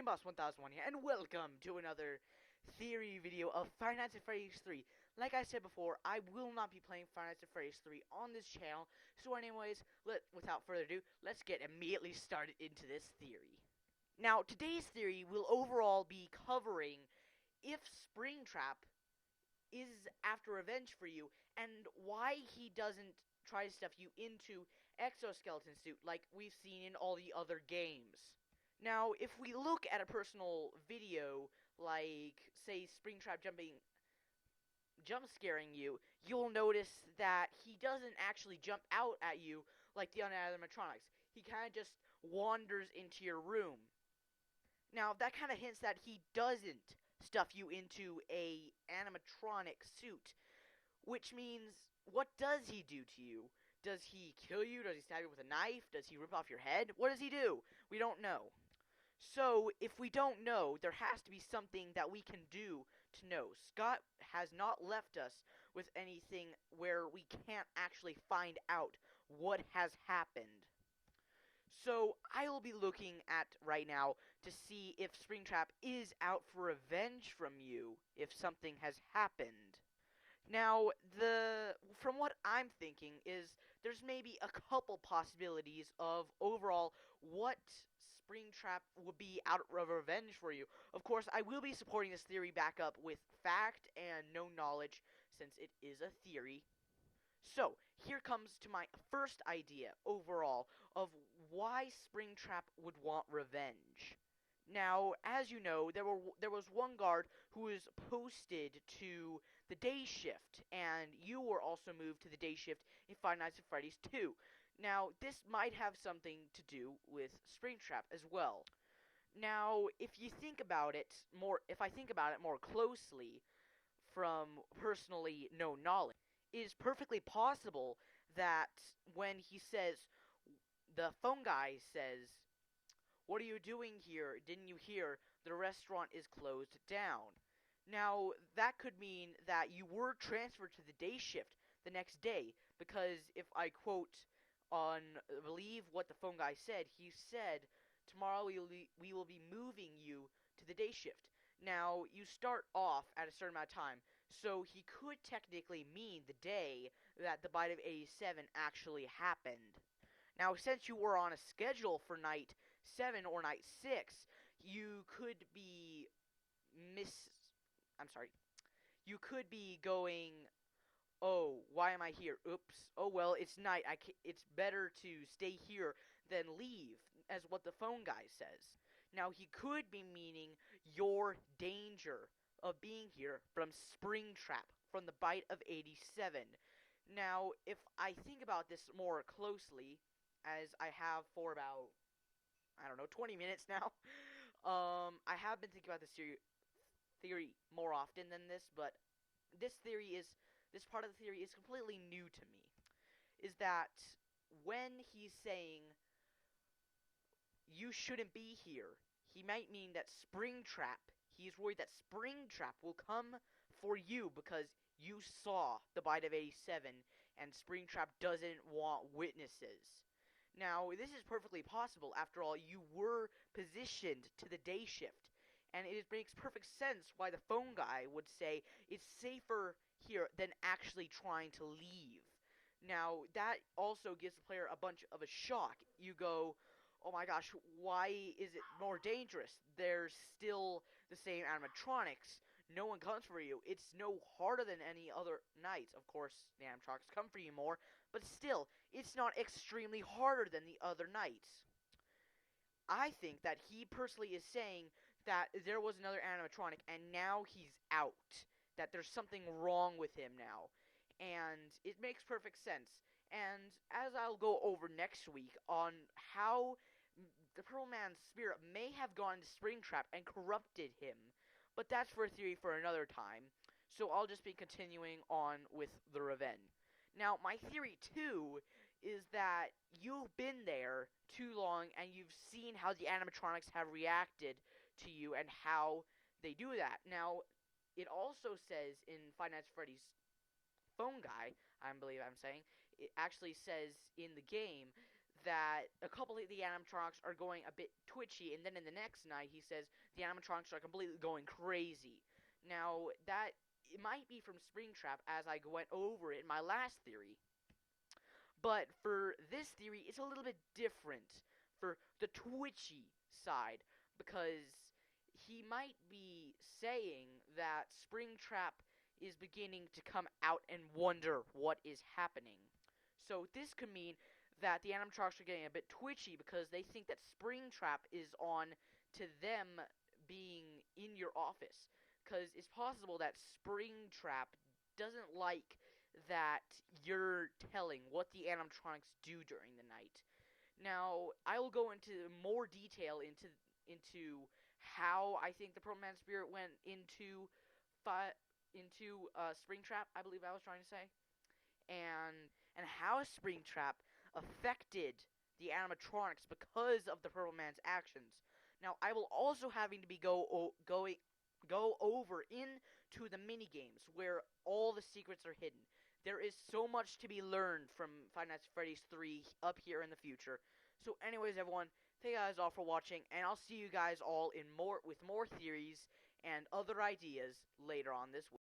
Boss 1001 here, and welcome to another theory video of Five Nights at Freddy's 3. Like I said before, I will not be playing Five Nights at Freddy's 3 on this channel, so anyways, without further ado, let's get immediately started into this theory. Now, today's theory will overall be covering if Springtrap is after revenge for you, and why he doesn't try to stuff you into exoskeleton suit like we've seen in all the other games. Now, if we look at a personal video, like, say, Springtrap jump scaring you, you'll notice that he doesn't actually jump out at you like the other animatronics. He kind of just wanders into your room. Now, that kind of hints that he doesn't stuff you into a animatronic suit, which means, what does he do to you? Does he kill you? Does he stab you with a knife? Does he rip off your head? What does he do? We don't know. So, if we don't know, there has to be something that we can do to know. Scott has not left us with anything where we can't actually find out what has happened. So, I will be looking at right now to see if Springtrap is out for revenge from you, if something has happened. Now, from what I'm thinking is there's maybe a couple possibilities of overall what Springtrap would be out of revenge for you. Of course, I will be supporting this theory back up with fact and no knowledge, since it is a theory. So, here comes to my first idea overall of why Springtrap would want revenge. Now, as you know, there was one guard who was posted to the day shift, and you were also moved to the day shift in Five Nights at Freddy's 2. Now, this might have something to do with Springtrap as well. Now, if I think about it more closely, from personally no knowledge, it is perfectly possible that when the phone guy says, "What are you doing here? Didn't you hear? The restaurant is closed down." Now, that could mean that you were transferred to the day shift the next day, because if I quote believe what the phone guy said, he said, "Tomorrow we will be moving you to the day shift." Now, you start off at a certain amount of time, so he could technically mean the day that the bite of 87 actually happened. Now, since you were on a schedule for night 7 or night 6, you could be you could be going, "Oh, why am I here? Oops. Oh, well, it's night. It's better to stay here than leave," as what the phone guy says. Now, he could be meaning your danger of being here from Springtrap, from the bite of 87. Now, if I think about this more closely, as I have for about, I don't know, 20 minutes now. I have been thinking about this theory more often than this, but this part of the theory is completely new to me. Is that when he's saying, "You shouldn't be here," he might mean that he's worried that Springtrap will come for you because you saw the bite of 87, and Springtrap doesn't want witnesses. Now, this is perfectly possible. After all, you were positioned to the day shift, and it makes perfect sense why the phone guy would say it's safer here than actually trying to leave. Now, that also gives the player a bunch of a shock. You go, "Oh my gosh, why is it more dangerous? There's still the same animatronics. No one comes for you. It's no harder than any other nights." Of course, the animatronics come for you more, but still, it's not extremely harder than the other nights. I think that he personally is saying that there was another animatronic, and now he's out. That there's something wrong with him now. And it makes perfect sense. And as I'll go over next week on how the Purple Man's spirit may have gone to Springtrap and corrupted him. But that's for a theory for another time. So I'll just be continuing on with the revenge. Now, my theory, too, is that you've been there too long and you've seen how the animatronics have reacted to you and how they do that. Now, it also says in Five Nights at Freddy's phone guy, I believe I'm saying, it actually says in the game that a couple of the animatronics are going a bit twitchy, and then in the next night he says the animatronics are completely going crazy. Now, that it might be from Springtrap, as I went over it in my last theory, but for this theory, it's a little bit different for the twitchy side, because he might be saying that Springtrap is beginning to come out and wonder what is happening. So this could mean that the animatronics are getting a bit twitchy because they think that Springtrap is on to them being in your office. Because it's possible that Springtrap doesn't like that you're telling what the animatronics do during the night. Now, I will go into more detail into how I think the Proto Man Spirit went into Springtrap, I believe I was trying to say, and how Springtrap affected the animatronics because of the Purple Man's actions. Now, I will also having to be go over into the mini games where all the secrets are hidden. There is so much to be learned from Five Nights at Freddy's 3 up here in the future. So, anyways, everyone, thank you guys all for watching, and I'll see you guys all with more theories and other ideas later on this week.